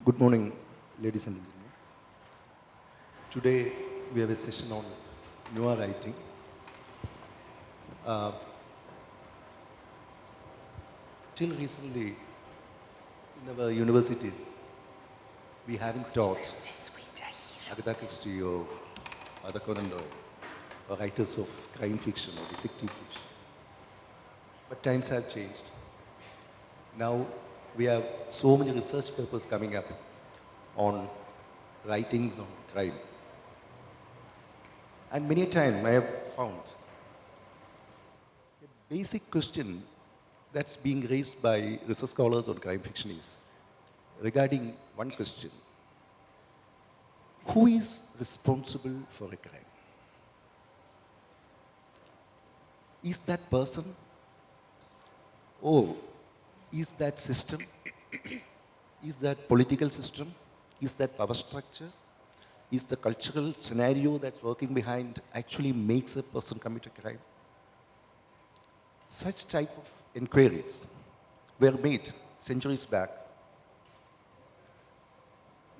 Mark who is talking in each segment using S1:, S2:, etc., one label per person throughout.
S1: Good morning, ladies and gentlemen. Today we have a session on Noir writing. Till recently, in our universities, we haven't taught Agatha Christie or Arthur Conan Doyle, or writers of crime fiction or detective fiction. But times have changed. Now we have so many research papers coming up on writings on crime. And many a time I have found a basic question that's being raised by research scholars on crime fiction is regarding one question: who is responsible for a crime? Is that person? Or is that system? Is that political system? Is that power structure? Is the cultural scenario that's working behind actually makes a person commit a crime? Such type of inquiries were made centuries back.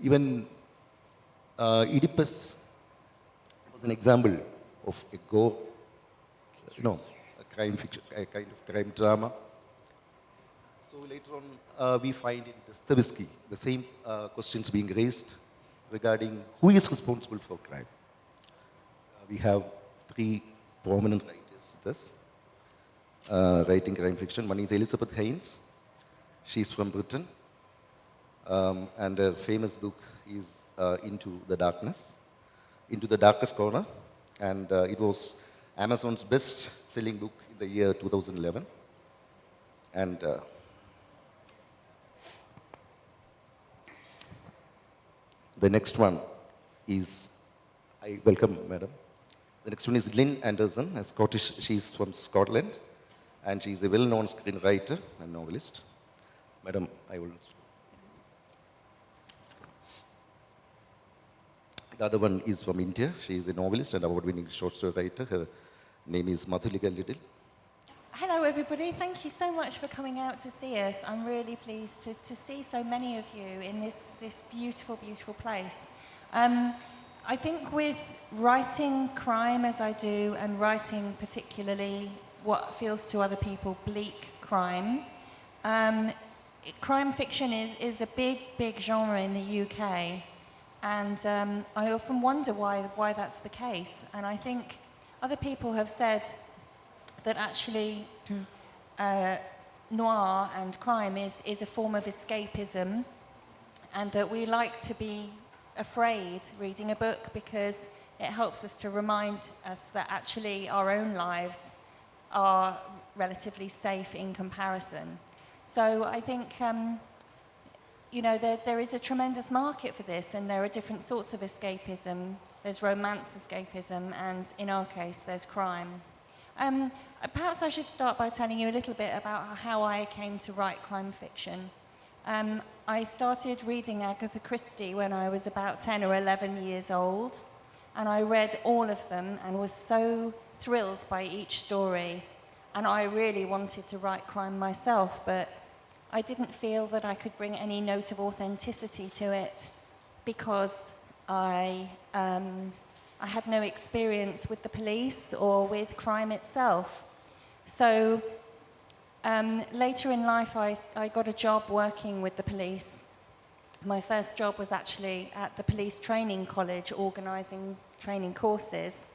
S1: Even Oedipus was an example of a crime fiction, a kind of crime drama. So later on, we find in Dostoevsky the same questions being raised regarding who is responsible for crime. We have three prominent writers with us, writing crime fiction. One is Elizabeth Haynes. She's from Britain. And her famous book is Into the Darkest Corner. And it was Amazon's best-selling book in the year 2011. And the next one is, I welcome Madam. The next one is Lynn Anderson, a Scottish, she's from Scotland, and she's a well-known screenwriter and novelist. Madam, I will. The other one is from India. She is a novelist and award-winning short story writer. Her name is Madhulika Liddle.
S2: Hello everybody, thank you so much for coming out to see us. I'm really pleased to see so many of you in this beautiful, beautiful place. I think with writing crime as I do, and writing particularly what feels to other people bleak crime, crime fiction is a big genre in the UK, and I often wonder why that's the case. And I think other people have said that actually noir and crime is a form of escapism, and that we like to be afraid reading a book because it helps us to remind us that actually our own lives are relatively safe in comparison. So I think there is a tremendous market for this, and there are different sorts of escapism. There's romance escapism, and in our case there's crime. Perhaps I should start by telling you a little bit about how I came to write crime fiction. I started reading Agatha Christie when I was about 10 or 11 years old, and I read all of them and was so thrilled by each story. And I really wanted to write crime myself, but I didn't feel that I could bring any note of authenticity to it because I had no experience with the police or with crime itself. So later in life, I got a job working with the police. My first job was actually at the police training college, organising training courses.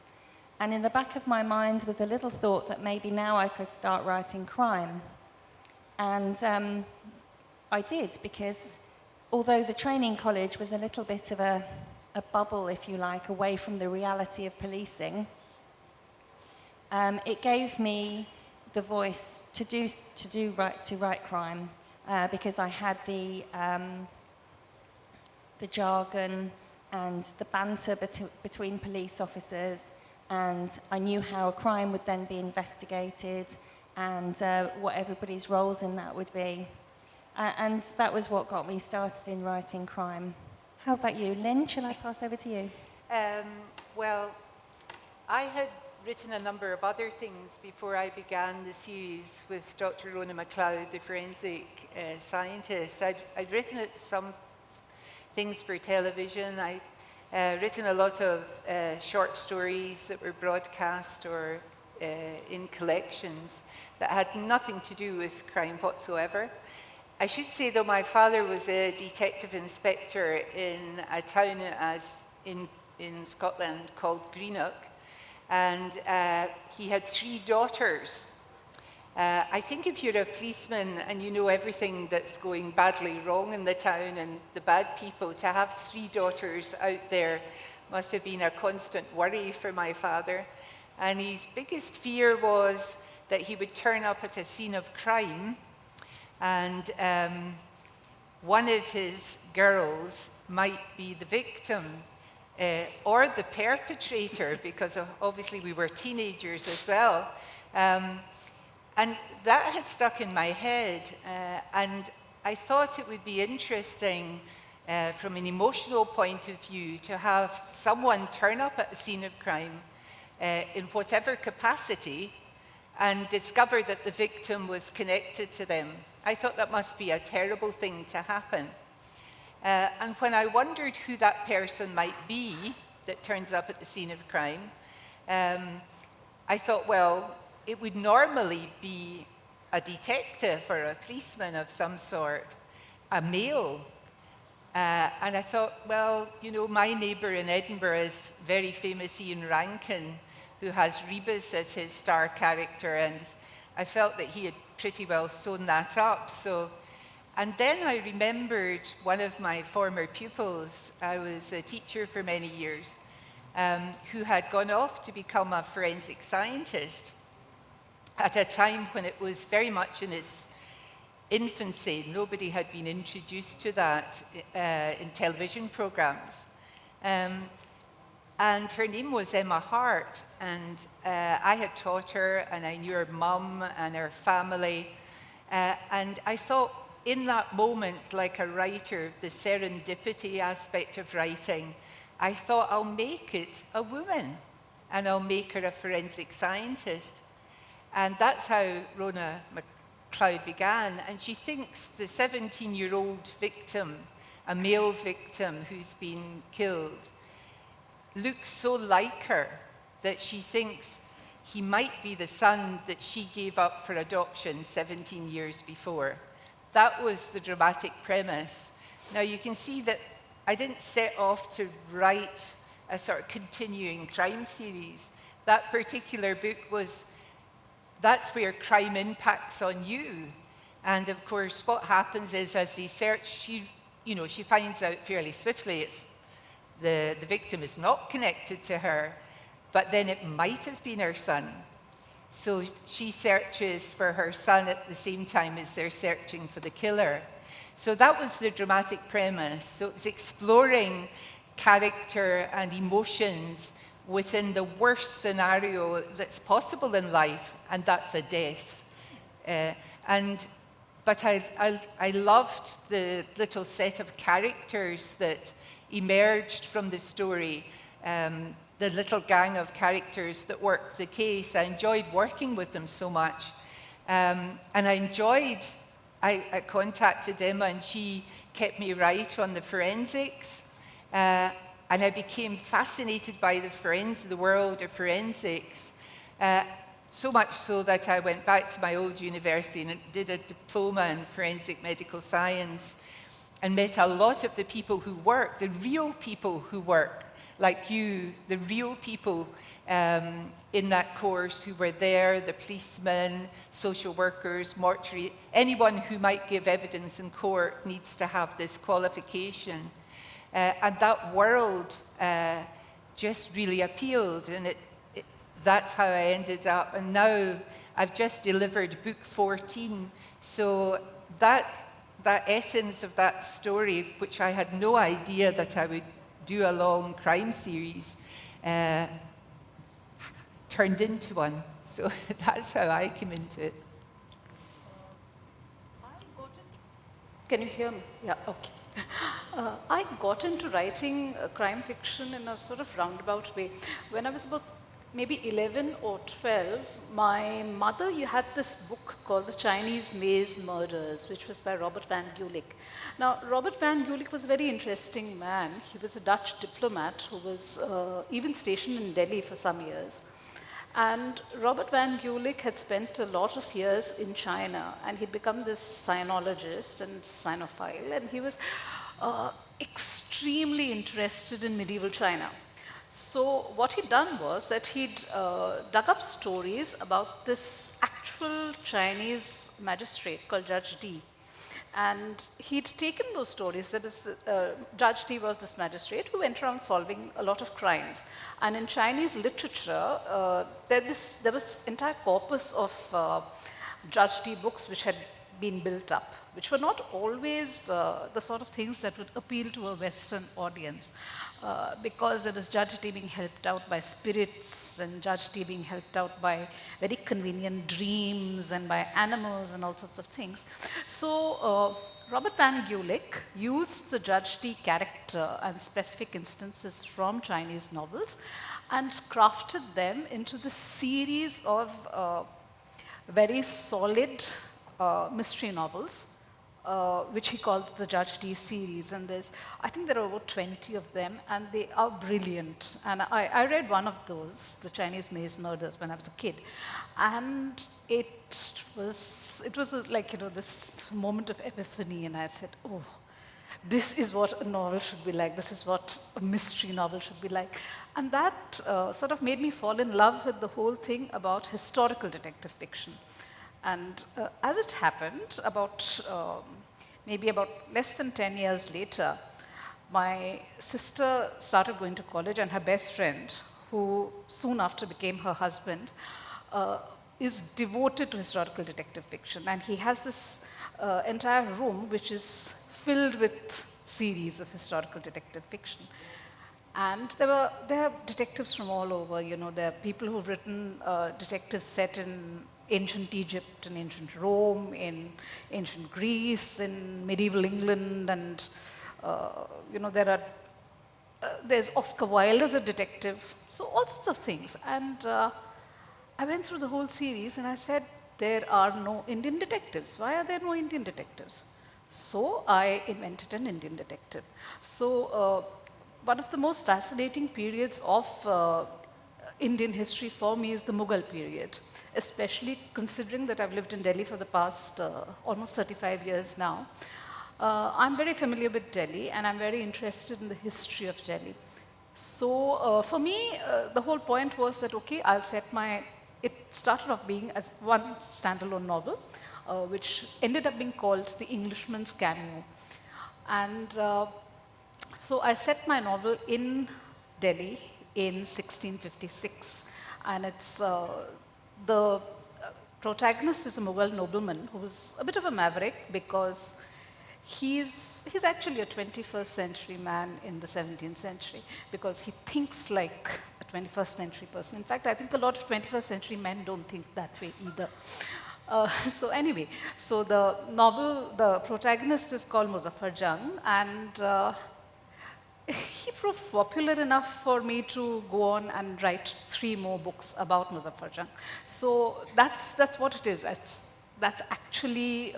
S2: And in the back of my mind was a little thought that maybe now I could start writing crime. And I did, because although the training college was a little bit of a bubble, if you like, away from the reality of policing, it gave me the voice to write crime, because I had the jargon and the banter between police officers, and I knew how a crime would then be investigated and what everybody's roles in that would be. And that was what got me started in writing crime. How about you, Lynn? Shall I pass over to you?
S3: Well, I had written a number of other things before I began the series with Dr. Rona MacLeod, the forensic scientist. I'd written at some things for television. I'd written a lot of short stories that were broadcast or in collections that had nothing to do with crime whatsoever. I should say, though, my father was a detective inspector in a town in Scotland called Greenock, and he had 3 daughters. I think if you're a policeman and you know everything that's going badly wrong in the town and the bad people, to have 3 daughters out there must have been a constant worry for my father. And his biggest fear was that he would turn up at a scene of crime and one of his girls might be the victim or the perpetrator, because obviously we were teenagers as well. And that had stuck in my head, and I thought it would be interesting from an emotional point of view to have someone turn up at a scene of crime in whatever capacity and discover that the victim was connected to them. I thought that must be a terrible thing to happen. And when I wondered who that person might be that turns up at the scene of crime, I thought, well, it would normally be a detective or a policeman of some sort, a male. And I thought, well, you know, my neighbour in Edinburgh is very famous Ian Rankin, who has Rebus as his star character, and I felt that he had pretty well sewn that up. And then I remembered one of my former pupils. I was a teacher for many years, who had gone off to become a forensic scientist at a time when it was very much in its infancy. Nobody had been introduced to that in television programs. And her name was Emma Hart, and I had taught her, and I knew her mum and her family. And I thought, in that moment, like a writer, the serendipity aspect of writing, I thought, I'll make it a woman, and I'll make her a forensic scientist. And that's how Rona McLeod began. And she thinks the 17-year-old victim, a male victim who's been killed, looks so like her that she thinks he might be the son that she gave up for adoption 17 years before. That was the dramatic premise. Now you can see that I didn't set off to write a sort of continuing crime series. That particular book that's where crime impacts on you. And of course, what happens is, as they search, she finds out fairly swiftly the victim is not connected to her, but then it might have been her son. So she searches for her son at the same time as they're searching for the killer. So that was the dramatic premise. So it was exploring character and emotions within the worst scenario that's possible in life, and that's a death. But I loved the little set of characters that emerged from the story, the little gang of characters that worked the case. I enjoyed working with them so much. And I contacted Emma, and she kept me right on the forensics. And I became fascinated by the world of forensics, so much so that I went back to my old university and did a diploma in forensic medical science, and met a lot of the people who work, the real people who work, like you, the real people in that course who were there, the policemen, social workers, mortuary, anyone who might give evidence in court needs to have this qualification. And that world just really appealed, and that's how I ended up. And now I've just delivered book 14, so that essence of that story, which I had no idea that I would do a long crime series, turned into one. So that's how I came into it.
S4: Can you hear me? Yeah, okay. I got into writing crime fiction in a sort of roundabout way. When I was about maybe 11 or 12, my mother, you had this book called The Chinese Maze Murders, which was by Robert Van Gulik. Now, Robert Van Gulik was a very interesting man. He was a Dutch diplomat who was even stationed in Delhi for some years. And Robert Van Gulik had spent a lot of years in China, and he'd become this sinologist and sinophile, and he was extremely interested in medieval China. So what he'd done was that he'd dug up stories about this actual Chinese magistrate called Judge Dee. And he'd taken those stories. There was, Judge Dee was this magistrate who went around solving a lot of crimes. And in Chinese literature, there was this entire corpus of Judge Dee books which had been built up, which were not always the sort of things that would appeal to a Western audience. Because there was Judge Dee being helped out by spirits, and Judge Dee being helped out by very convenient dreams and by animals and all sorts of things. So Robert Van Gulik used the Judge Dee character and specific instances from Chinese novels and crafted them into this series of very solid mystery novels, which he called the Judge Dee series. And I think there are over 20 of them, and they are brilliant. And I read one of those, The Chinese Maze Murders, when I was a kid. And it was like, this moment of epiphany, and I said, oh, this is what a novel should be like. This is what a mystery novel should be like. And that sort of made me fall in love with the whole thing about historical detective fiction. And as it happened, maybe about less than 10 years later, my sister started going to college, and her best friend, who soon after became her husband, is devoted to historical detective fiction. And he has this entire room which is filled with series of historical detective fiction. And there are detectives from all over. There are people who've written detectives set in ancient Egypt, in ancient Rome, in ancient Greece, in medieval England, and there's Oscar Wilde as a detective, so all sorts of things. And I went through the whole series, and I said, there are no Indian detectives. Why are there no Indian detectives? So I invented an Indian detective. So one of the most fascinating periods of Indian history for me is the Mughal period, especially considering that I've lived in Delhi for the past almost 35 years now. I'm very familiar with Delhi, and I'm very interested in the history of Delhi. So for me, the whole point was that, okay, it started off being as one standalone novel, which ended up being called The Englishman's Cameo. And so I set my novel in Delhi in 1656, and it's the protagonist is a Mughal nobleman who was a bit of a maverick because he's actually a 21st century man in the 17th century, because he thinks like a 21st century person. In fact, I think a lot of 21st century men don't think that way either. So anyway, so the novel, the protagonist is called Muzaffar Jung, and he proved popular enough for me to go on and write 3 more books about Muzaffar Jung. So that's what it is. That's actually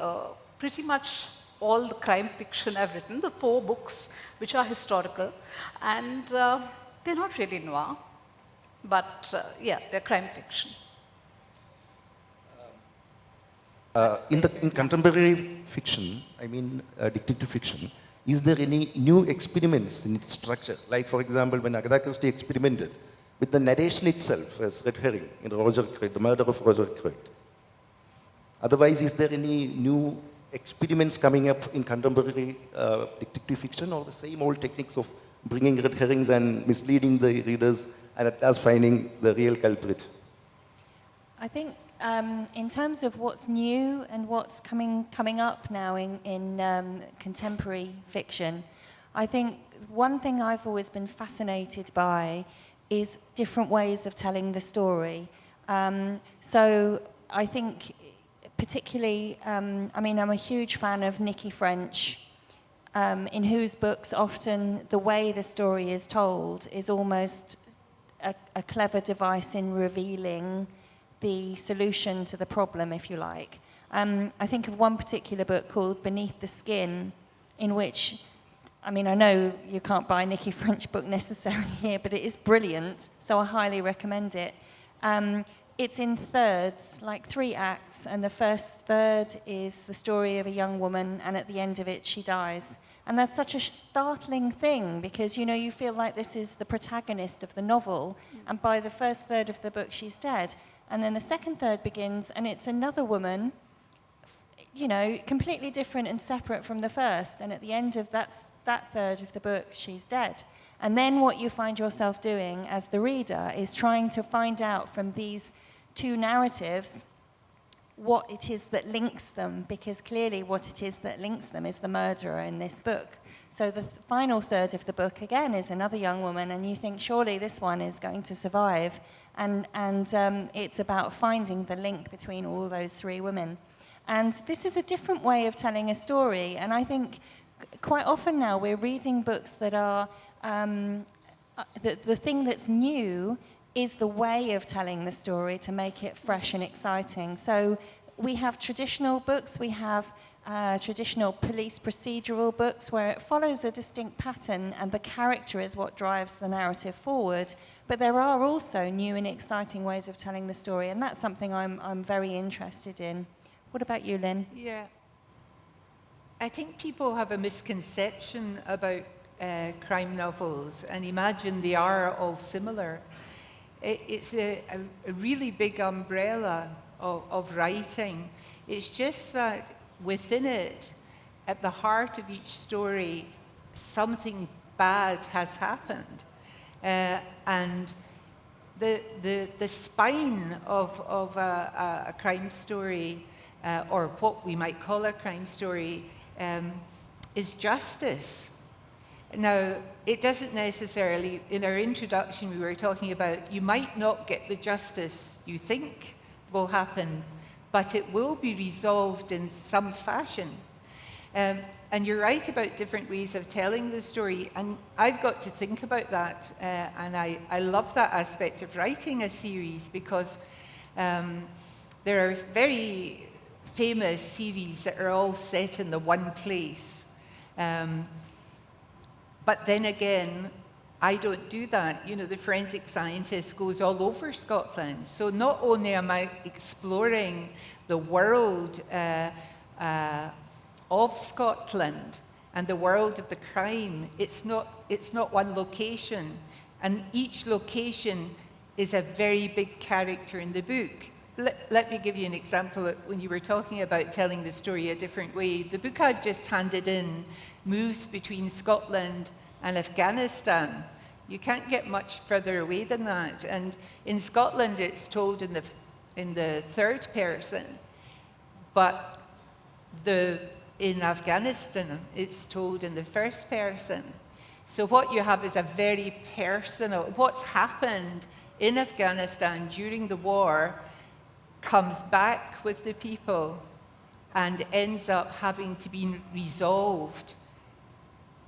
S4: pretty much all the crime fiction I've written, the 4 books which are historical. And they're not really noir, but yeah, they're crime fiction.
S1: In contemporary fiction, I mean detective fiction, is there any new experiments in its structure? Like, for example, when Agatha Christie experimented with the narration itself as red herring in Roger Cruitt, the murder of Roger Cruitt. Otherwise, is there any new experiments coming up in contemporary detective fiction, or the same old techniques of bringing red herrings and misleading the readers and at last finding the real culprit?
S2: I think in terms of what's new and what's coming up now in contemporary fiction, I think one thing I've always been fascinated by is different ways of telling the story. So I think particularly, I'm a huge fan of Nikki French, in whose books often the way the story is told is almost a clever device in revealing the solution to the problem, if you like. I think of one particular book called Beneath the Skin, in which, I mean, I know you can't buy a Nicky French book necessarily here, but it is brilliant, so I highly recommend it. It's in thirds, like 3 acts, and the first third is the story of a young woman, and at the end of it, she dies. And that's such a startling thing, because, you know, you feel like this is the protagonist of the novel, and by the first third of the book, she's dead. And then the second third begins, and it's another woman, you know, completely different and separate from the first, and at the end of that third of the book, she's dead. And then what you find yourself doing as the reader is trying to find out from these 2 narratives what it is that links them, because clearly what it is that links them is the murderer in this book. So the final third of the book, again, is another young woman, and you think, surely this one is going to survive. And it's about finding the link between all those 3 women. And this is a different way of telling a story, and I think quite often now we're reading books that are, the thing that's new is the way of telling the story to make it fresh and exciting. So we have traditional books, we have traditional police procedural books where it follows a distinct pattern and the character is what drives the narrative forward. But there are also new and exciting ways of telling the story, and that's something I'm very interested in. What about you, Lynn?
S3: Yeah. I think people have a misconception about crime novels and imagine they are all similar. It's a really big umbrella of writing. It's just that within it, at the heart of each story, something bad has happened. And the spine of a crime story, or what we might call a crime story, is justice. Now, it doesn't necessarily, in our introduction we were talking about, you might not get the justice you think will happen, but it will be resolved in some fashion. And you're right about different ways of telling the story, and I've got to think about that, and I love that aspect of writing a series, because there are very famous series that are all set in the one place. But then again, I don't do that. You know, the forensic scientist goes all over Scotland. So not only am I exploring the world of Scotland and the world of the crime, it's not one location. And each location is a very big character in the book. Let me give you an example. When you were talking about telling the story a different way, the book I've just handed in moves between Scotland and Afghanistan. You can't get much further away than that. And in Scotland, it's told in the third person, but in Afghanistan, it's told in the first person. So what you have is a very personal, what's happened in Afghanistan during the war comes back with the people and ends up having to be resolved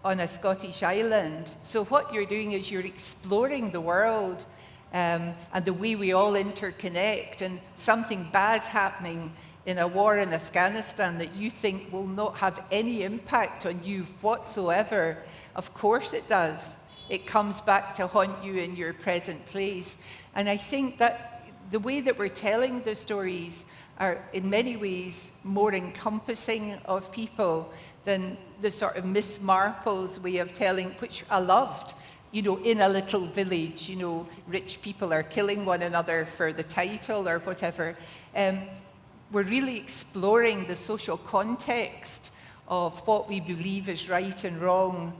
S3: on a Scottish island. So what you're doing is you're exploring the world and the way we all interconnect, and something bad happening in a war in Afghanistan that you think will not have any impact on you whatsoever. Of course it does. It comes back to haunt you in your present place. And I think that the way that we're telling the stories are in many ways more encompassing of people than the sort of Miss Marple's way of telling, which I loved. You know, in a little village, you know, rich people are killing one another for the title or whatever. We're really exploring the social context of what we believe is right and wrong,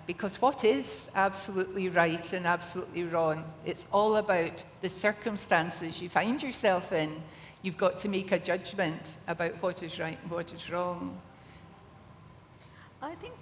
S3: because what is absolutely right and absolutely wrong? It's all about the circumstances you find yourself in. You've got to make a judgment about what is right and what is wrong.
S4: I think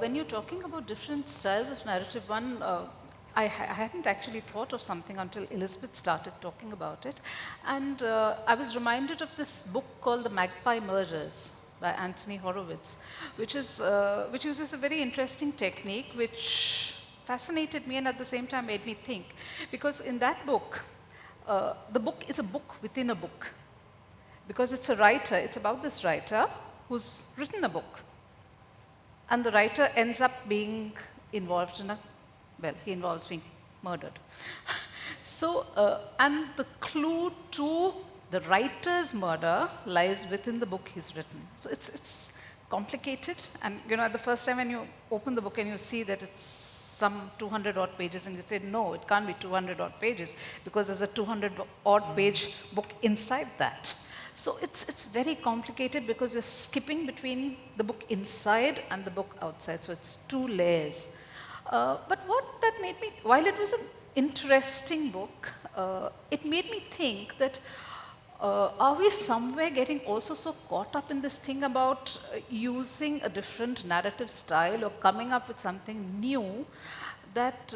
S4: when you're talking about different styles of narrative, I hadn't actually thought of something until Elizabeth started talking about it. And I was reminded of this book called The Magpie Murders by Anthony Horowitz, which uses a very interesting technique which fascinated me and at the same time made me think. Because in that book, the book is a book within a book. Because it's a writer, it's about this writer who's written a book. And the writer ends up being involved in he involves being murdered. So, and the clue to the writer's murder lies within the book he's written. So it's complicated, and at the first time when you open the book and you see that it's some 200 odd pages, and you say, no, it can't be 200 odd pages, because there's a 200 odd page book inside that. So it's very complicated because you're skipping between the book inside and the book outside. So it's 2 layers. But what that made me, while it was an interesting book, it made me think that are we somewhere getting also so caught up in this thing about using a different narrative style or coming up with something new that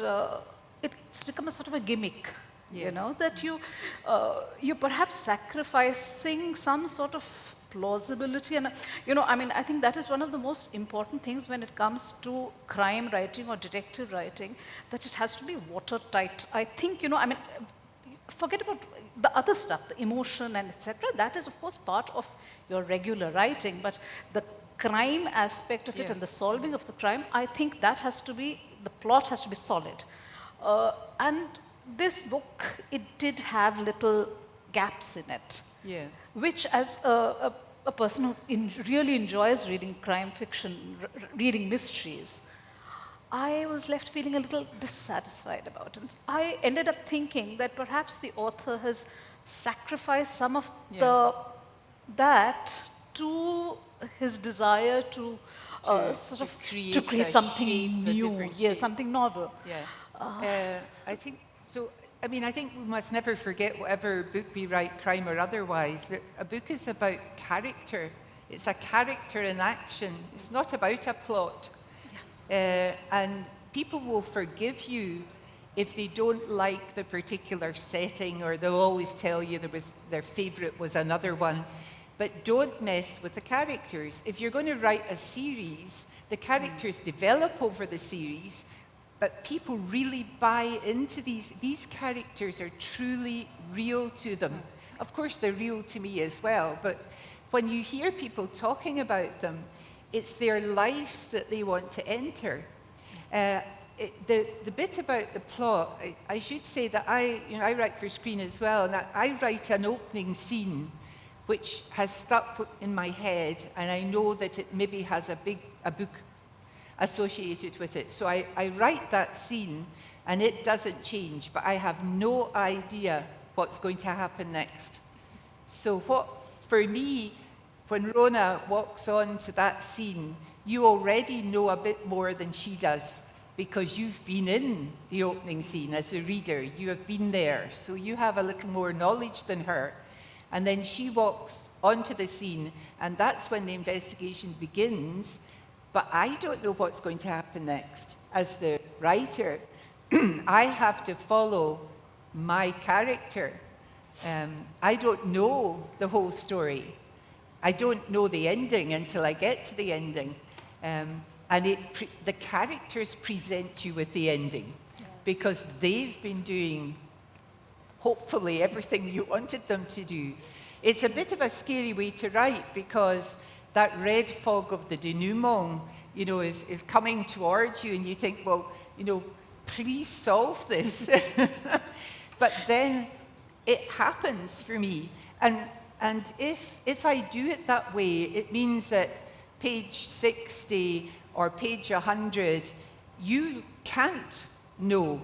S4: it's become a sort of a gimmick? Yes. That you're perhaps sacrificing some sort of plausibility. And, I think that is one of the most important things when it comes to crime writing or detective writing, that it has to be watertight. I think, forget about the other stuff, the emotion and etc. That is, of course, part of your regular writing. But the crime aspect of it and the solving of the crime, I think that has to be, the plot has to be solid. And this book, it did have little gaps in it, which as a person who really enjoys reading crime fiction, reading mysteries, I was left feeling a little dissatisfied about it. I ended up thinking that perhaps the author has sacrificed some of that to his desire to create something new, something novel.
S3: I think so. I think we must never forget, whatever book we write, crime or otherwise, that a book is about character. It's a character in action. It's not about a plot. And people will forgive you if they don't like the particular setting, or they'll always tell you their favourite was another one. But don't mess with the characters. If you're going to write a series, the characters develop over the series, but people really buy into these. These characters are truly real to them. Of course, they're real to me as well, but when you hear people talking about them, it's their lives that they want to enter. The bit about the plot, I should say that I write for screen as well, and I write an opening scene which has stuck in my head, and I know that it maybe has a book associated with it. So I write that scene, and it doesn't change, but I have no idea what's going to happen next. So for me, when Rona walks on to that scene, you already know a bit more than she does, because you've been in the opening scene as a reader. You have been there, so you have a little more knowledge than her. And then she walks onto the scene, and that's when the investigation begins. But I don't know what's going to happen next. As the writer, I have to follow my character. I don't know the whole story. I don't know the ending until I get to the ending. And the characters present you with the ending, because they've been doing, hopefully, everything you wanted them to do. It's a bit of a scary way to write, because that red fog of the denouement, is coming towards you, and you think, well, please solve this. But then it happens for me. And if I do it that way, it means that page 60 or page 100, you can't know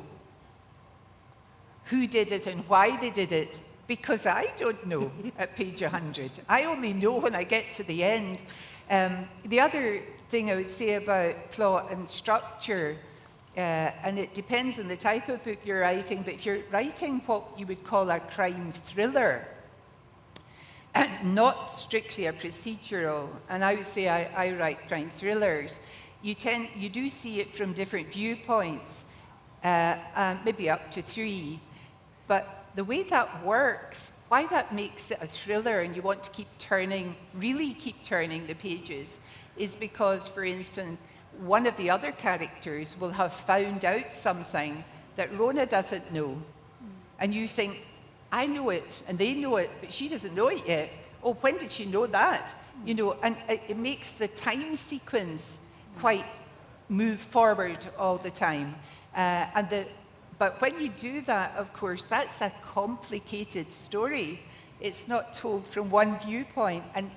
S3: who did it and why they did it, because I don't know at page 100. I only know when I get to the end. The other thing I would say about plot and structure, and it depends on the type of book you're writing, but if you're writing what you would call a crime thriller, and not strictly a procedural, and I would say I write crime thrillers, you do see it from different viewpoints, maybe up to 3. But the way that works, why that makes it a thriller and you want to really keep turning the pages, is because, for instance, one of the other characters will have found out something that Rona doesn't know. And you think, I know it, and they know it, but she doesn't know it yet. Oh, when did she know that? You know, and it makes the time sequence quite move forward all the time. But when you do that, of course, that's a complicated story. It's not told from one viewpoint, and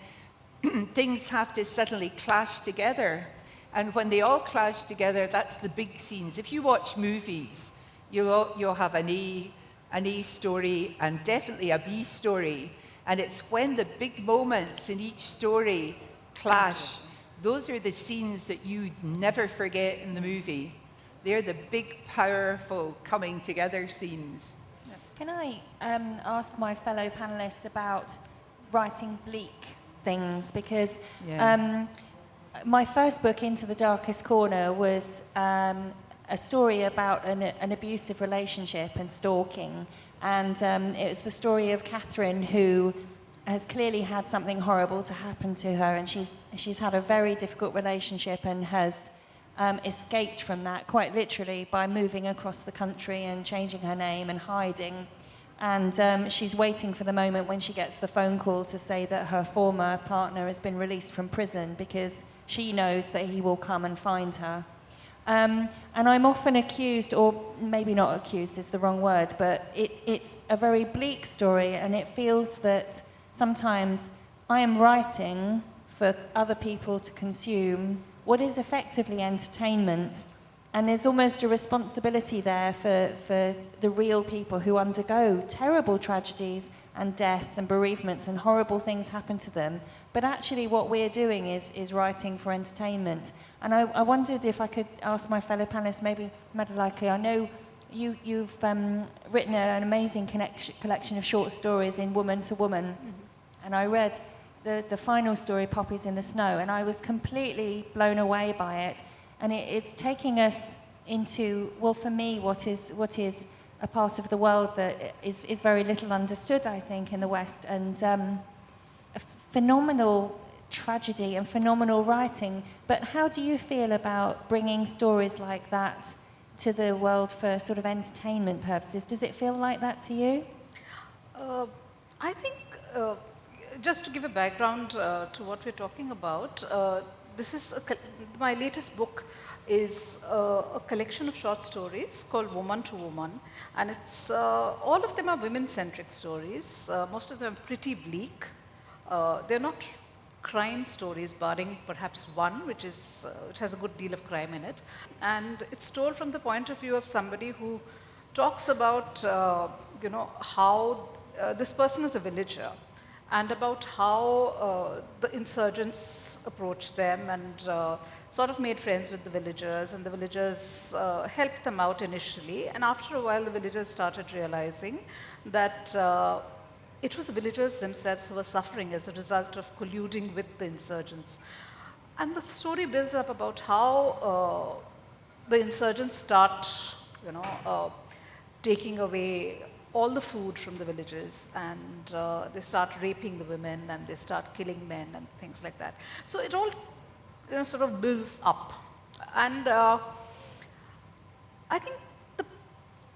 S3: things have to suddenly clash together. And when they all clash together, that's the big scenes. If you watch movies, you'll have an A story and definitely a B story. And it's when the big moments in each story clash, those are the scenes that you never forget in the movie. They're the big, powerful coming together scenes.
S2: Can I ask my fellow panelists about writing bleak things? Because my first book, Into the Darkest Corner, was a story about an abusive relationship and stalking. And it's the story of Catherine, who has clearly had something horrible to happen to her, and she's had a very difficult relationship and has escaped from that quite literally by moving across the country and changing her name and hiding. And she's waiting for the moment when she gets the phone call to say that her former partner has been released from prison, because she knows that he will come and find her. And I'm often accused, or maybe not accused is the wrong word, but it's a very bleak story, and it feels that sometimes I am writing for other people to consume what is effectively entertainment, and there's almost a responsibility there for the real people who undergo terrible tragedies and deaths and bereavements, and horrible things happen to them. But actually what we're doing is writing for entertainment. And I wondered if I could ask my fellow panelists, maybe Madhulika, I know you've written an amazing collection of short stories in Woman to Woman. Mm-hmm. And I read the final story, Poppies in the Snow, and I was completely blown away by it. And it's taking us into, well, for me, what is a part of the world that is very little understood, I think, in the West, and a phenomenal tragedy and phenomenal writing. But how do you feel about bringing stories like that to the world for sort of entertainment purposes? Does it feel like that to you?
S4: I think, just to give a background to what we're talking about, this is my latest book is a collection of short stories called Woman to Woman, and it's all of them are women-centric stories. Most of them are pretty bleak. They're not crime stories, barring perhaps one, which has a good deal of crime in it, and it's told from the point of view of somebody who talks about how this person is a villager, and about how the insurgents approached them and sort of made friends with the villagers, and the villagers helped them out initially, and after a while the villagers started realizing that it was the villagers themselves who were suffering as a result of colluding with the insurgents. And the story builds up about how the insurgents start, taking away all the food from the villages, and they start raping the women, and they start killing men and things like that. So it all sort of builds up. And I think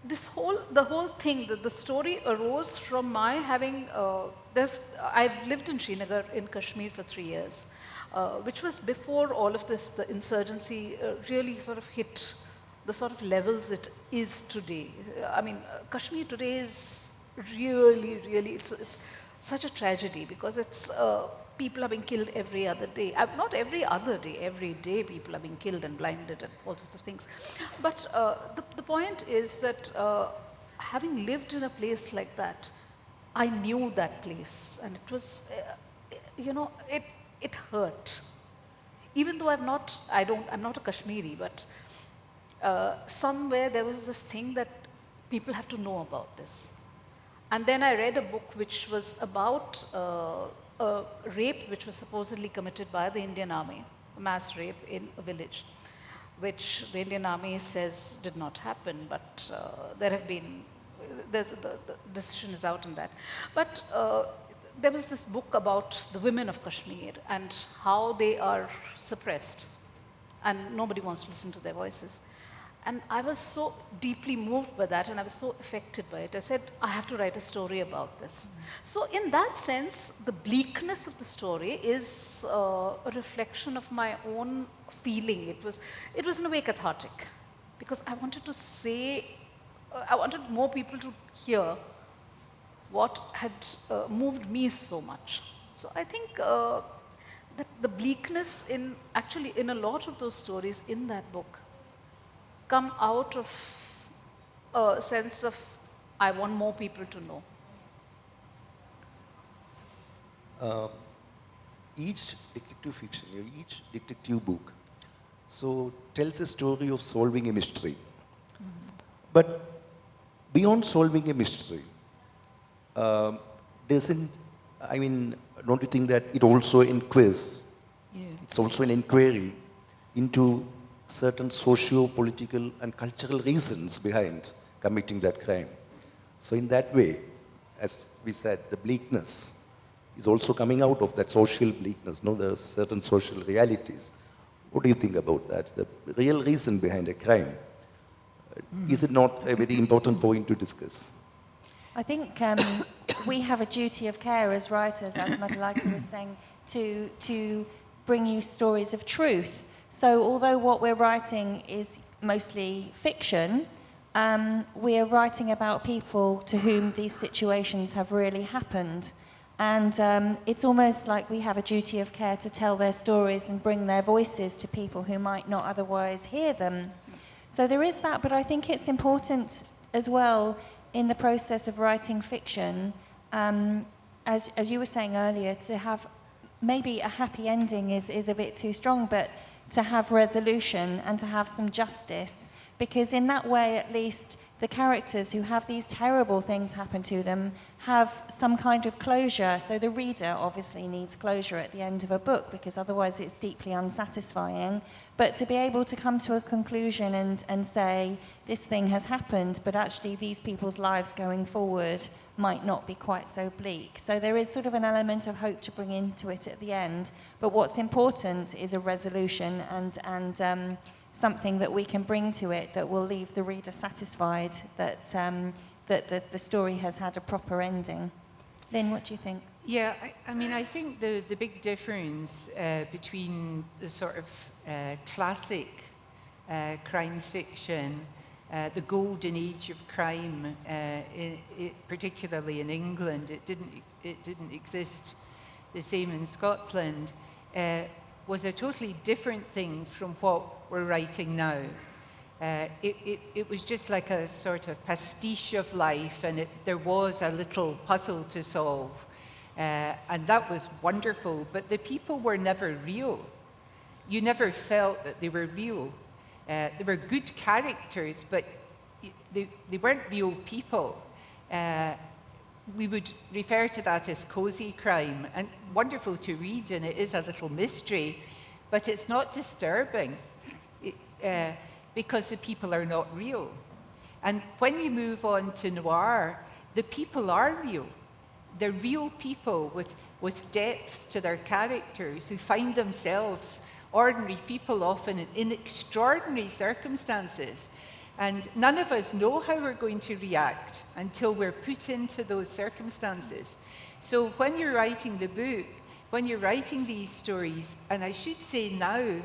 S4: the whole thing, the story arose from my having, I've lived in Srinagar in Kashmir for 3 years, which was before all of this, the insurgency really sort of hit the sort of levels it is today. I mean, Kashmir today is really, really, it's such a tragedy, because it's, people are being killed every other day. Not every other day, every day people are being killed and blinded and all sorts of things. But the point is that having lived in a place like that, I knew that place, and it was, it hurt. Even though I'm not a Kashmiri, but somewhere there was this thing that people have to know about this. And then I read a book which was about a rape which was supposedly committed by the Indian Army, a mass rape in a village, which the Indian Army says did not happen, but the decision is out on that. But there was this book about the women of Kashmir and how they are suppressed. and nobody wants to listen to their voices. And I was so deeply moved by that, and I was so affected by it. I said, I have to write a story about this. So in that sense, the bleakness of the story is a reflection of my own feeling. It was in a way cathartic, because I wanted to say, I wanted more people to hear what had moved me so much. So I think that the bleakness actually in a lot of those stories in that book come out of a sense of, I want more people to know.
S1: Each detective fiction, each detective book, so tells a story of solving a mystery. But beyond solving a mystery, don't you think that it also inquires?
S3: Yeah.
S1: It's also an inquiry into certain socio-political and cultural reasons behind committing that crime. So in that way, as we said, the bleakness is also coming out of that social bleakness. No, there are certain social realities. What do you think about that? The real reason behind a crime. Is it not a very important point to discuss?
S2: I think we have a duty of care as writers, as Madhulika was saying, to bring you stories of truth. So although what we're writing is mostly fiction, we are writing about people to whom these situations have really happened. And it's almost like we have a duty of care to tell their stories and bring their voices to people who might not otherwise hear them. So there is that, but I think it's important as well in the process of writing fiction, as you were saying earlier, to have maybe a happy ending is a bit too strong, but to have resolution and to have some justice, because in that way at least the characters who have these terrible things happen to them have some kind of closure. So the reader obviously needs closure at the end of a book, because otherwise it's deeply unsatisfying. But to be able to come to a conclusion and say, this thing has happened, but actually these people's lives going forward might not be quite so bleak. So there is sort of an element of hope to bring into it at the end. But what's important is a resolution and something that we can bring to it that will leave the reader satisfied that the story has had a proper ending. Lynn, what do you think?
S3: Yeah, I think the big difference between the sort of classic crime fiction, the golden age of crime, particularly in England, it didn't exist the same in Scotland, was a totally different thing from what we're writing now. It was just like a sort of pastiche of life, and there was a little puzzle to solve. And that was wonderful, but the people were never real. You never felt that they were real. They were good characters, but they weren't real people. We would refer to that as cosy crime, and wonderful to read, and it is a little mystery, but it's not disturbing because the people are not real. And when you move on to noir, the people are real. They're real people with depth to their characters who find themselves ordinary people, often in extraordinary circumstances. And none of us know how we're going to react until we're put into those circumstances. So when you're writing the book, when you're writing these stories, and I should say now,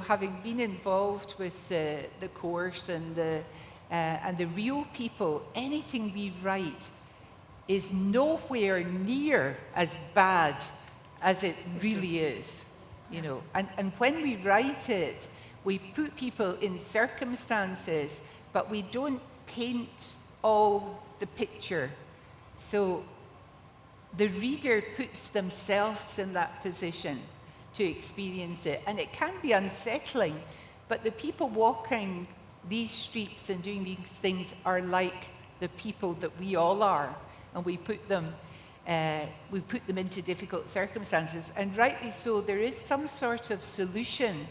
S3: having been involved with the course and the real people, anything we write is nowhere near as bad as it really is. And when we write it, we put people in circumstances, but we don't paint all the picture. So the reader puts themselves in that position to experience it. And it can be unsettling, but the people walking these streets and doing these things are like the people that we all are. And we put them into difficult circumstances. And rightly so, there is some sort of solution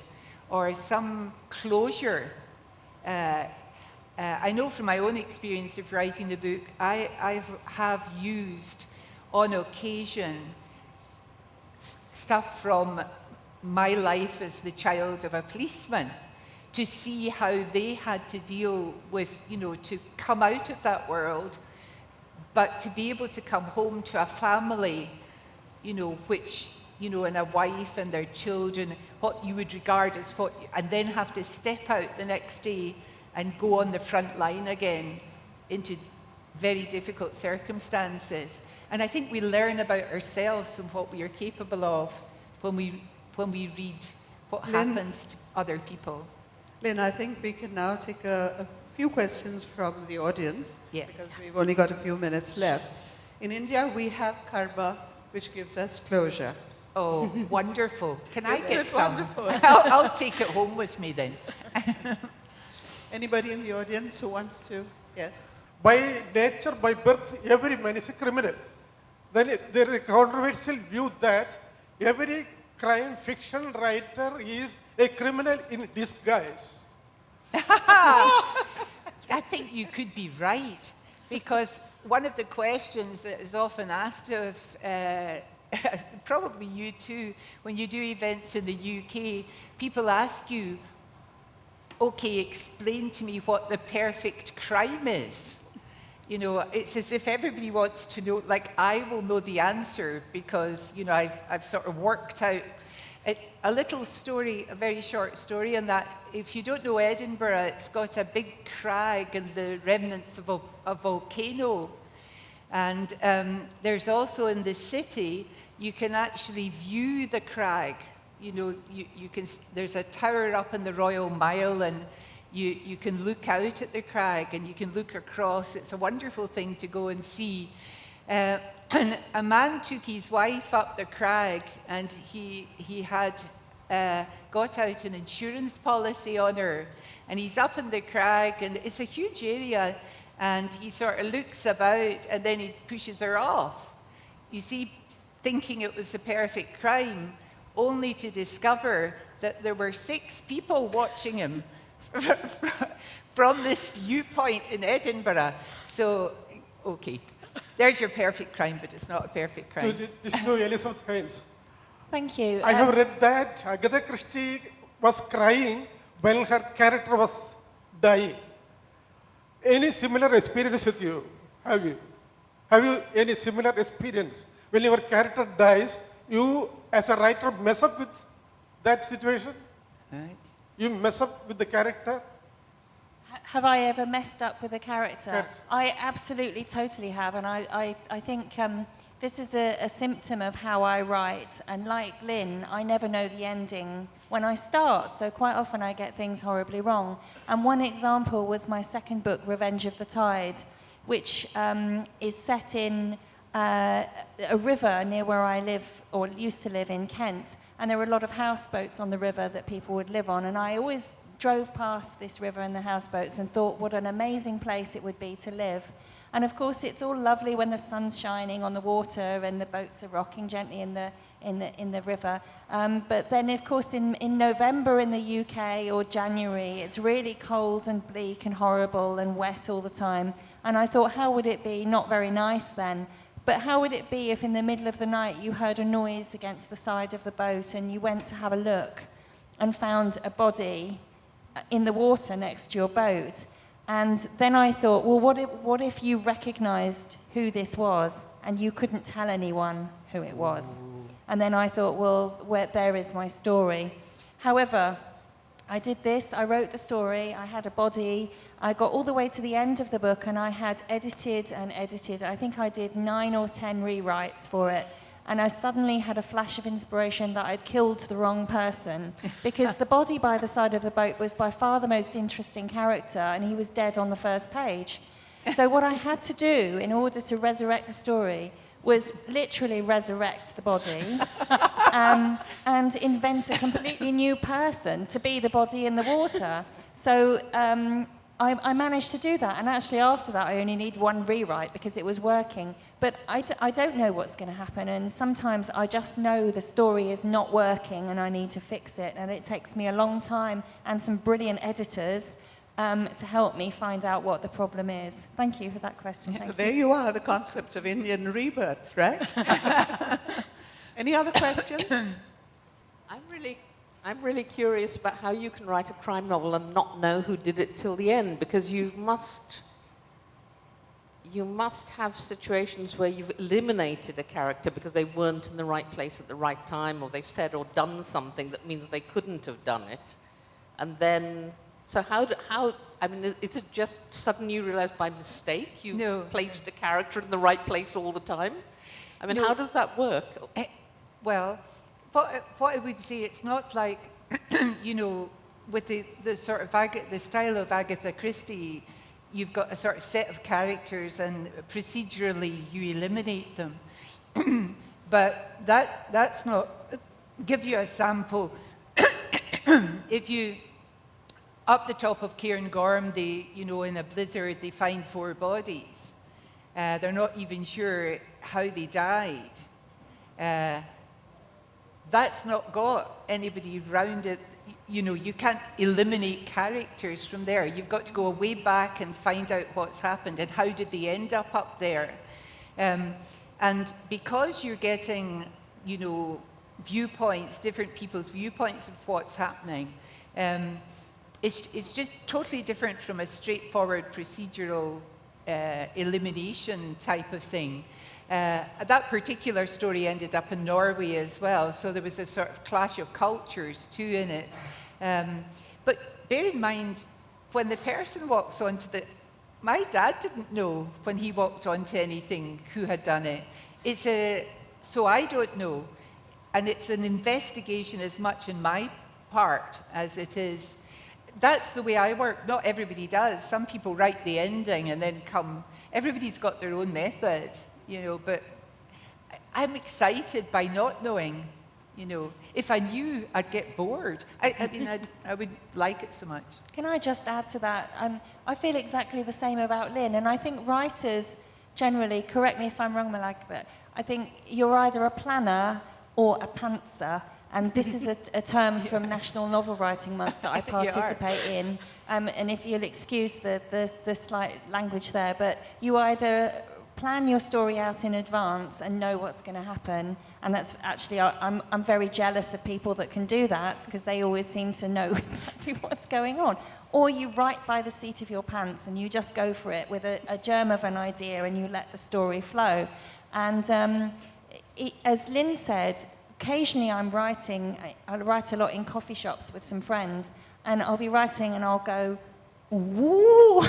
S3: or some closure. I know from my own experience of writing the book, I have used on occasion stuff from my life as the child of a policeman, to see how they had to deal with, to come out of that world, but to be able to come home to a family, which, and a wife and their children, what you would regard as and then have to step out the next day and go on the front line again into very difficult circumstances. And I think we learn about ourselves and what we are capable of when we read what happens to other people.
S5: Lynn, I think we can now take a few questions from the audience, because we've only got a few minutes left. In India, we have karma, which gives us closure.
S3: Oh, wonderful. Can I
S5: Isn't
S3: get
S5: it
S3: some?
S5: wonderful?
S3: I'll take it home with me then.
S5: Anybody in the audience who wants to? Yes?
S6: By nature, by birth, every man is a criminal. Then there is a controversial view that every crime fiction writer is a criminal in disguise.
S3: I think you could be right, because one of the questions that is often asked of, probably you too, when you do events in the UK, people ask you, okay, explain to me what the perfect crime is. It's as if everybody wants to know, like I will know the answer because, I've sort of worked out a little story, a very short story, and that if you don't know Edinburgh, it's got a big crag and the remnants of a volcano. And there's also in the city, you can actually view the crag. You can. There's a tower up in the Royal Mile, and you can look out at the crag and you can look across. It's a wonderful thing to go and see. And a man took his wife up the crag, and he had got out an insurance policy on her, and he's up in the crag, and it's a huge area, and he sort of looks about, and then he pushes her off. You see, thinking it was a perfect crime, only to discover that there were 6 people watching him from this viewpoint in Edinburgh. So, okay. There's your perfect crime, but it's not a perfect crime.
S6: This is to Elizabeth Haynes.
S2: Thank you.
S6: I have read that Agatha Christie was crying when her character was dying. Any similar experience with you? Have you? Have you any similar experience? When your character dies, you as a writer mess up with that situation?
S3: Right.
S6: You mess up with the character?
S2: Have I ever messed up with a character?
S6: Correct.
S2: I absolutely, totally have, and I think this is a symptom of how I write, and like Lynn, I never know the ending when I start, so quite often I get things horribly wrong. And one example was my second book, Revenge of the Tide, which is set in a river near where I live, or used to live in Kent, and there were a lot of houseboats on the river that people would live on, and I always drove past this river and the houseboats and thought what an amazing place it would be to live. And of course it's all lovely when the sun's shining on the water and the boats are rocking gently in the river. But then of course in November in the UK or January, it's really cold and bleak and horrible and wet all the time. And I thought, how would it be? Not very nice then. But how would it be if in the middle of the night you heard a noise against the side of the boat and you went to have a look and found a body in the water next to your boat? And then I thought, well, what if you recognized who this was and you couldn't tell anyone who it was? And then I thought, well, there is my story. However, I did this, I wrote the story, I had a body, I got all the way to the end of the book and I had edited and edited. I think I did 9 or 10 rewrites for it. And I suddenly had a flash of inspiration that I'd killed the wrong person, because the body by the side of the boat was by far the most interesting character, and he was dead on the first page. So what I had to do in order to resurrect the story was literally resurrect the body and invent a completely new person to be the body in the water. So I managed to do that, and actually after that I only need 1 rewrite because it was working. But I don't know what's going to happen, and sometimes I just know the story is not working and I need to fix it, and it takes me a long time and some brilliant editors to help me find out what the problem is. Thank you for that question.
S5: So there you are, the concept of Indian rebirth, right? Any other questions?
S7: I'm really I'm really curious about how you can write a crime novel and not know who did it till the end, because you must have situations where you've eliminated a character because they weren't in the right place at the right time, or they've said or done something that means they couldn't have done it. And then, so I mean, is it just suddenly you realize by mistake you've placed a character in the right place all the time? I mean, how does that work?
S3: Well, what I would say, it's not like, you know, with the sort of the style of Agatha Christie, you've got a sort of set of characters and procedurally you eliminate them. But that's not, give you a sample. If you, up the top of Cairngorm, you know, in a blizzard, they find 4 bodies. They're not even sure how they died. That's not got anybody round it. You know, you can't eliminate characters from there. You've got to go way back and find out what's happened and how did they end up there. And because you're getting, you know, viewpoints, different people's viewpoints of what's happening, it's just totally different from a straightforward procedural elimination type of thing. That particular story ended up in Norway as well, so there was a sort of clash of cultures too in it. But bear in mind, when the person walks onto my dad didn't know when he walked onto anything who had done it. So I don't know, and it's an investigation as much in my part as it is. That's the way I work. Not everybody does. Some people write the ending and then everybody's got their own method. You know, but I'm excited by not knowing, you know. If I knew, I'd get bored. I mean, I would like it so much.
S2: Can I just add to that? I feel exactly the same about Lynn, and I think writers generally, correct me if I'm wrong, Malak, but I think you're either a planner or a pantser, and this is a term from National Novel Writing Month that I participate in, and if you'll excuse the slight language there, but you either plan your story out in advance and know what's going to happen, and that's actually, I'm very jealous of people that can do that because they always seem to know exactly what's going on. Or you write by the seat of your pants and you just go for it with a germ of an idea and you let the story flow. And as Lynn said, occasionally I'll write a lot in coffee shops with some friends, and I'll be writing and I'll go, woo!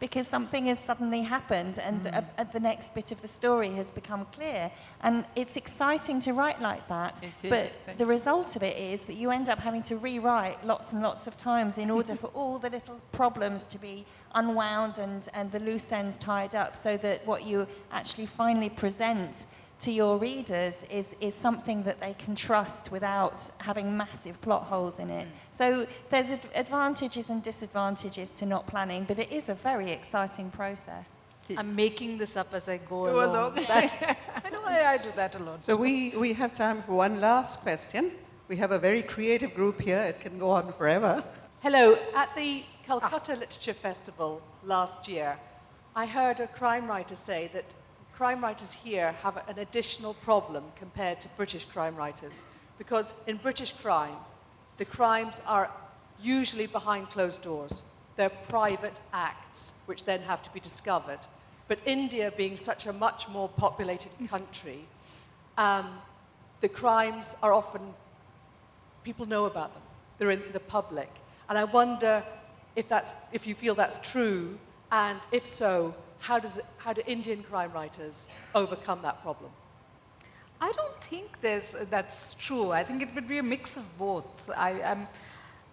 S2: Because something has suddenly happened and the next bit of the story has become clear. And it's exciting to write like that, but the result of it is that you end up having to rewrite lots and lots of times in order for all the little problems to be unwound and the loose ends tied up, so that what you actually finally present to your readers is something that they can trust without having massive plot holes in it. So there's advantages and disadvantages to not planning, but it is a very exciting process.
S4: I'm making this up as I go along. I know I do that a lot.
S5: So we have time for one last question. We have a very creative group here. It can go on forever.
S8: Hello. At the Calcutta Literature Festival last year, I heard a crime writer say that crime writers here have an additional problem compared to British crime writers, because in British crime, the crimes are usually behind closed doors. They're private acts, which then have to be discovered. But India being such a much more populated country, the crimes are often, people know about them. They're in the public. And I wonder if you feel that's true, and if so, how do Indian crime writers overcome that problem?
S9: I don't think that's true. I think it would be a mix of both. I'm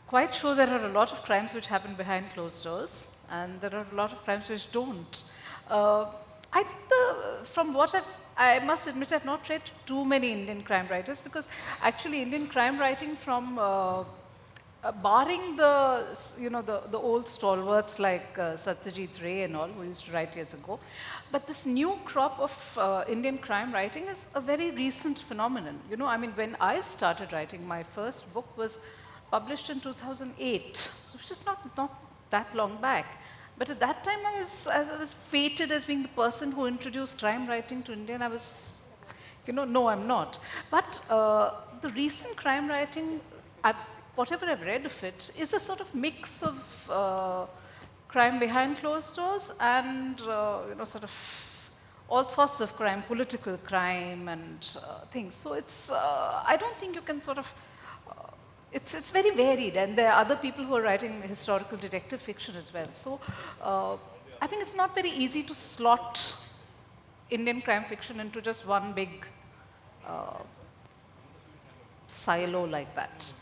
S9: quite sure there are a lot of crimes which happen behind closed doors, and there are a lot of crimes which don't. I think from what I must admit, I've not read too many Indian crime writers, because actually Indian crime writing from barring the old stalwarts like Satyajit Ray and all, who used to write years ago, but this new crop of Indian crime writing is a very recent phenomenon. You know, I mean, when I started writing, my first book was published in 2008, so it's just not that long back. But at that time, I was fated as being the person who introduced crime writing to India, and I was, no, I'm not. But the recent crime writing, whatever I've read of it is a sort of mix of crime behind closed doors and sort of all sorts of crime, political crime and things. So it's, I don't think you can sort of, it's very varied, and there are other people who are writing historical detective fiction as well. So I think it's not very easy to slot Indian crime fiction into just one big silo like that.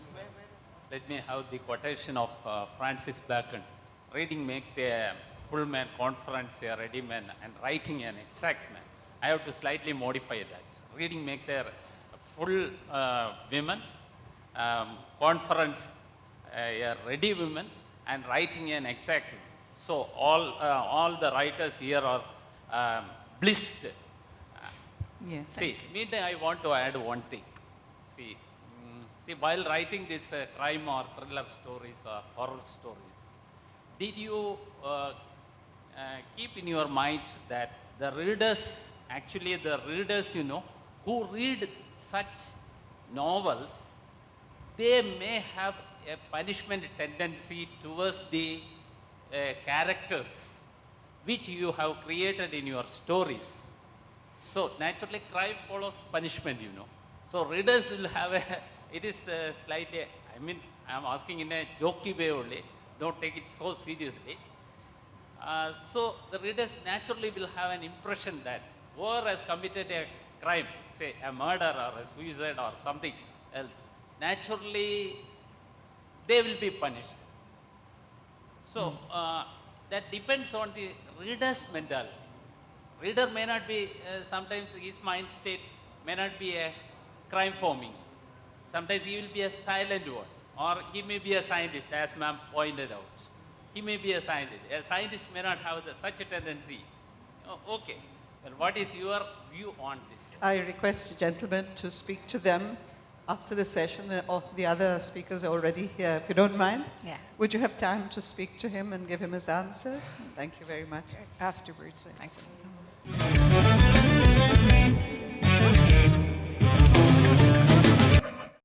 S10: Let me have the quotation of Francis Bacon. Reading make the full man conference a ready man, and writing an exact man. I have to slightly modify that. Reading make the full women, conference a ready woman, and writing an exact woman. So all the writers here are blissed. See, meantime I want to add one thing. See, while writing this crime or thriller stories or horror stories, did you keep in your mind that the readers, who read such novels, they may have a punishment tendency towards the characters which you have created in your stories. So naturally crime follows punishment, So readers will have it is slightly, I am asking in a jokey way only, don't take it so seriously. So the readers naturally will have an impression that whoever has committed a crime, say a murder or a suicide or something else, naturally they will be punished. So that depends on the reader's mentality. Reader may not be, sometimes his mind state may not be a crime forming. Sometimes he will be a silent one, or he may be a scientist, as ma'am pointed out. He may be a scientist. A scientist may not have such a tendency. Oh, okay. Well, what is your view on this?
S5: I request the gentleman to speak to them after the session. The other speakers are already here. If you don't mind, would you have time to speak to him and give him his answers? Thank you very much.
S3: Afterwards,
S9: thanks.